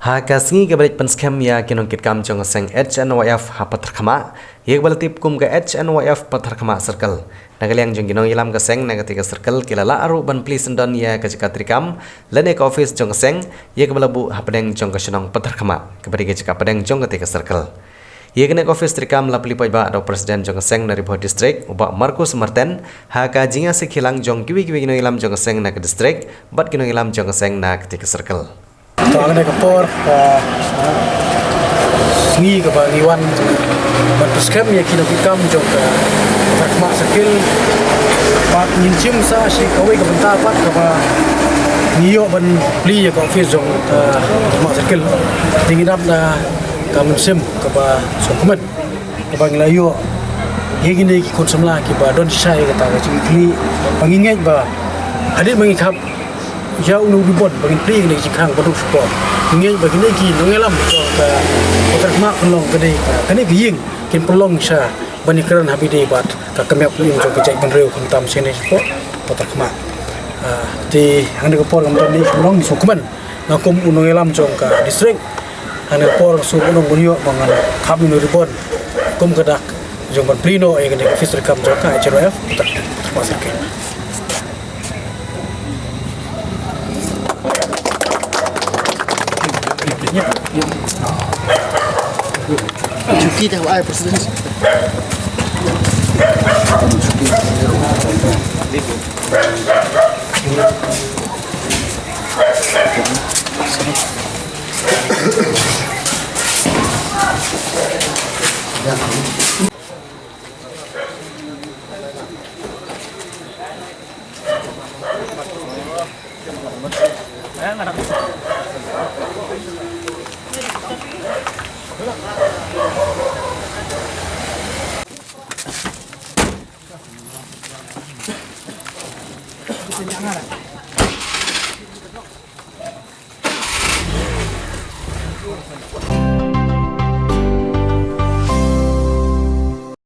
Hakasngi keberit penskem ya kinong kitkam jong seng HNYF ha patarkama yek balatip kum ke HNYF patarkama circle nagaliang jong kinong ilam ke seng negatika circle kilala aru ban please don ya kajikatrikam lene ke office jong seng yek balabu hapadeng jong ke senong patarkama keberi kajika padeng jong ketika circle yek nek office trikam lapli ba do presiden jong seng dari Boh district uba Markus Marten haka jinga sikhilang jong kiwi kinong ilam jong seng na ke district bat kinong ilam jong seng na ketika circle Tuang ada kapor, sengi ke bagiwan, berpeskem ya kini kita menjong ke terkemak sekil, pak nyincim sa si kawai ke bentar pak ke ngiyo ban beli ya ke office jong terkemak sekil, tinggi nap na kamen sim ke sokumen ke layu, ya gini konsum lah ke don saya kata ke cingkli, pengingat hadir mengikap jauh nunggu bon, bagi pring ni cikang berduk sport. Ingin bagi lagi nungelam so ke otak mak pelong kedai. Kini giing kin pelong sa bani keran habi dei bat ka kemek pling so kecek benreu kuntam sini sport otak mak. Di hang de por ngam ni pelong so kuman ngakum nungelam so ka district. Hang por so unong bunyo bangan kami no ribon. Kum kedak jong ban prino e kene officer kam so ka HRF otak masake. Cuti dah buat presiden. Jangan